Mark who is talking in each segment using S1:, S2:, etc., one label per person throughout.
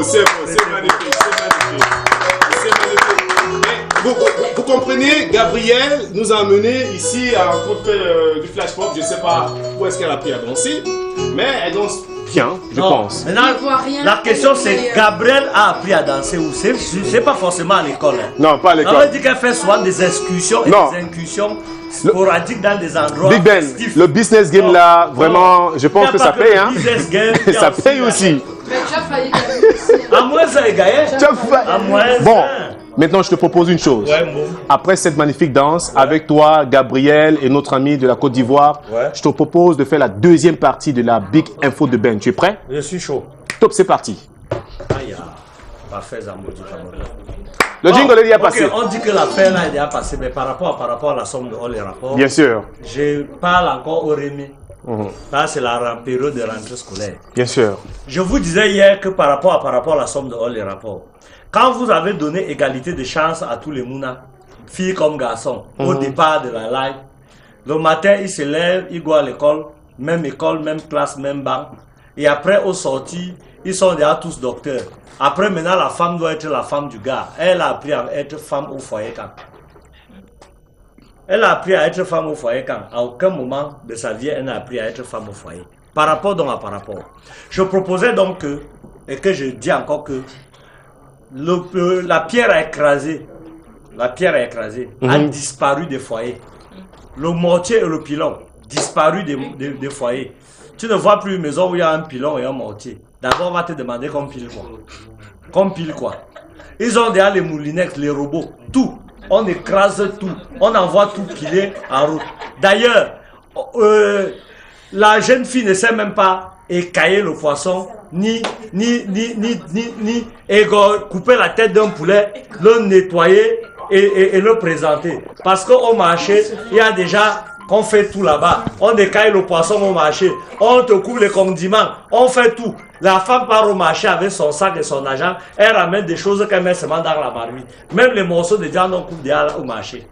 S1: c'est magnifique, c'est magnifique. Vous comprenez, Gabrielle nous a amené ici à faire du flash pop. Je ne sais pas où est-ce qu'elle a appris à danser, mais elle danse bien, je pense.
S2: Maintenant, la question c'est, Gabrielle a appris à danser où? C'est pas forcément à l'école. Hein.
S1: Non, pas à l'école.
S2: On veut dire qu'elle fait souvent des excursions et des incursions sporadiques dans des endroits.
S1: Big Ben, le business game là, vraiment, je pense que ça paye. Hein. Ça paye aussi.
S3: Mais tu as failli gagner aussi.
S2: À moins ça est gagné.
S1: Bon, maintenant je te propose une chose. Après cette magnifique danse, avec toi, Gabriel et notre ami de la Côte d'Ivoire, je te propose de faire la deuxième partie de la Big Info de Ben. Tu es prêt?
S2: Je suis chaud.
S1: Top, c'est parti.
S2: Aïe, parfait, Zambo du Cameroun.
S1: Le jingle est déjà passé.
S2: On dit que l'affaire là est déjà passée, mais par rapport à la somme de all les rapports,
S1: bien sûr.
S2: Je parle encore au Rémi. Là, c'est la période de rentrée scolaire.
S1: Bien sûr.
S2: Je vous disais hier que par rapport à la somme de all les rapports, quand vous avez donné égalité de chance à tous les Mouna, filles comme garçons, au départ de la live, le matin, ils se lèvent, ils vont à l'école, même classe, même banc. Et après, au sorti, ils sont déjà tous docteurs. Après, maintenant, la femme doit être la femme du gars. Elle a appris à être femme au foyer quand. Elle a appris à être femme au foyer quand. À aucun moment de sa vie, elle n'a appris à être femme au foyer. Par rapport donc à par rapport. Je proposais donc que, et que je dis encore que, la pierre a écrasé, a disparu des foyers. Le mortier et le pilon, disparu des foyers. Tu ne vois plus une maison où il y a un pilon et un mortier. D'abord, on va te demander qu'on pile quoi. Qu'on pile quoi. Ils ont déjà les moulinex, les robots, tout. On écrase tout. On envoie tout piler en route. D'ailleurs, la jeune fille ne sait même pas écailler le poisson, ni couper la tête d'un poulet, le nettoyer et le présenter. Parce qu'au marché, il y a déjà qu'on fait tout là-bas. On écaille le poisson au marché. On te coupe les condiments. On fait tout. La femme part au marché avec son sac et son argent. Elle ramène des choses qu'elle met seulement dans la marmite. Même les morceaux de viande, on coupe déjà au marché.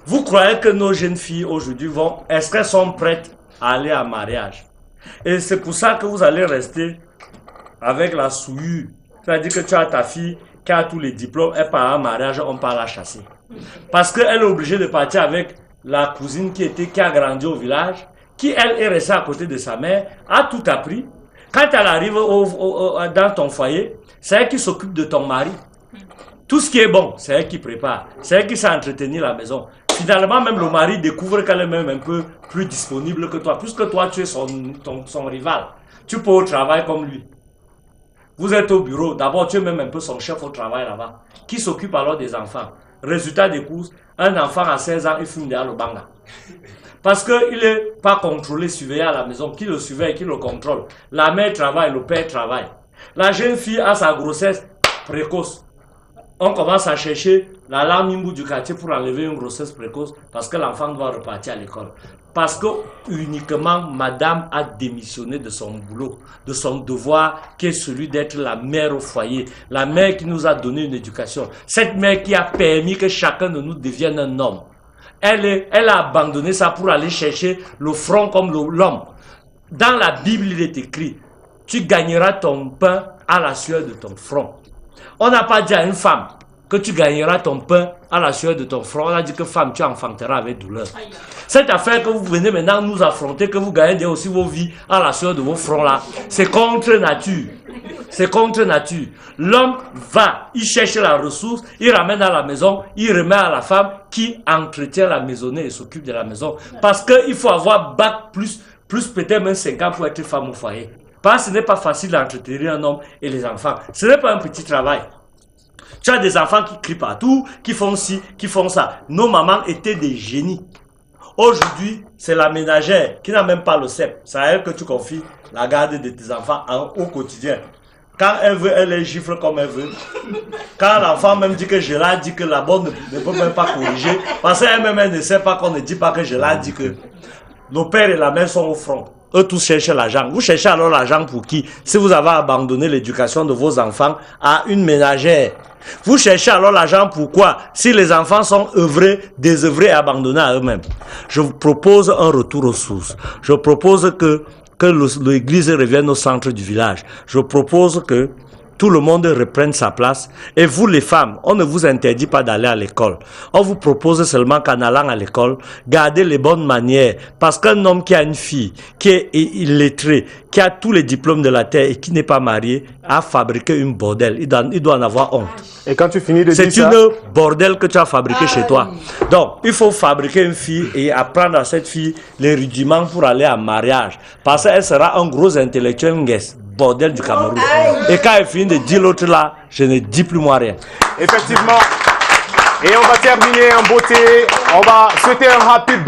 S2: Vous croyez que nos jeunes filles aujourd'hui est-ce qu'elles sont prêtes à aller en mariage? Et c'est pour ça que vous allez rester avec la souillure. C'est-à-dire que tu as ta fille qui a tous les diplômes, elle part en mariage, on part la chasser. Parce qu'elle est obligée de partir avec la cousine qui a grandi au village, qui elle est restée à côté de sa mère, a tout appris. Quand elle arrive dans ton foyer, c'est elle qui s'occupe de ton mari. Tout ce qui est bon, c'est elle qui prépare. C'est elle qui sait entretenir la maison. Finalement, même le mari découvre qu'elle est même un peu plus disponible que toi. Puisque toi, tu es son rival. Tu peux au travail comme lui. Vous êtes au bureau. D'abord, tu es même un peu son chef au travail là-bas. Qui s'occupe alors des enfants? Résultat des courses, un enfant à 16 ans, il fume derrière le banga. Parce qu'il n'est pas contrôlé, surveillé à la maison. Qui le surveille, qui le contrôle? La mère travaille, le père travaille. La jeune fille a sa grossesse précoce. On commence à chercher la lame du quartier pour enlever une grossesse précoce parce que l'enfant doit repartir à l'école. Parce que uniquement madame a démissionné de son boulot, de son devoir qui est celui d'être la mère au foyer, la mère qui nous a donné une éducation, cette mère qui a permis que chacun de nous devienne un homme. Elle a abandonné ça pour aller chercher le front comme l'homme. Dans la Bible, il est écrit, tu gagneras ton pain à la sueur de ton front. On n'a pas dit à une femme que tu gagneras ton pain à la sueur de ton front. On a dit que femme, tu enfanteras avec douleur. Cette affaire que vous venez maintenant nous affronter, que vous gagnez aussi vos vies à la sueur de vos fronts là, c'est contre nature. C'est contre nature. L'homme va, il cherche la ressource, il ramène à la maison, il remet à la femme qui entretient la maisonnée et s'occupe de la maison. Parce qu'il faut avoir bac plus peut-être même 5 ans pour être femme au foyer. Parce que ce n'est pas facile d'entretenir un homme et les enfants. Ce n'est pas un petit travail. Tu as des enfants qui crient partout, qui font ci, qui font ça. Nos mamans étaient des génies. Aujourd'hui, c'est la ménagère qui n'a même pas le CEP. C'est à elle que tu confies la garde de tes enfants au quotidien. Quand elle veut, elle les gifle comme elle veut. Quand l'enfant même dit que je l'ai dit, que la bonne ne peut même pas corriger, parce qu'elle-même elle ne sait pas qu'on ne dit pas que je l'ai dit, que nos pères et la mère sont au front. Eux tous cherchent l'argent. Vous cherchez alors l'argent pour qui? Si vous avez abandonné l'éducation de vos enfants à une ménagère. Vous cherchez alors l'argent pourquoi? Si les enfants sont désœuvrés et abandonnés à eux-mêmes. Je vous propose un retour aux sources. Je propose que l'église revienne au centre du village. Je propose que tout le monde reprenne sa place. Et vous les femmes, on ne vous interdit pas d'aller à l'école. On vous propose seulement qu'en allant à l'école, gardez les bonnes manières. Parce qu'un homme qui a une fille, qui est illettré, qui a tous les diplômes de la terre et qui n'est pas marié, a fabriqué une bordel. Il doit en avoir honte.
S4: Et quand tu finis de dire
S2: C'est
S4: ça...
S2: une bordel que tu as fabriqué chez toi. Donc, il faut fabriquer une fille et apprendre à cette fille les rudiments pour aller en mariage. Parce qu'elle sera un gros intellectuel bordel du Cameroun. Et quand elle finit de dire l'autre là, je ne dis plus moi rien.
S4: Effectivement. Et on va terminer en beauté. On va souhaiter un happy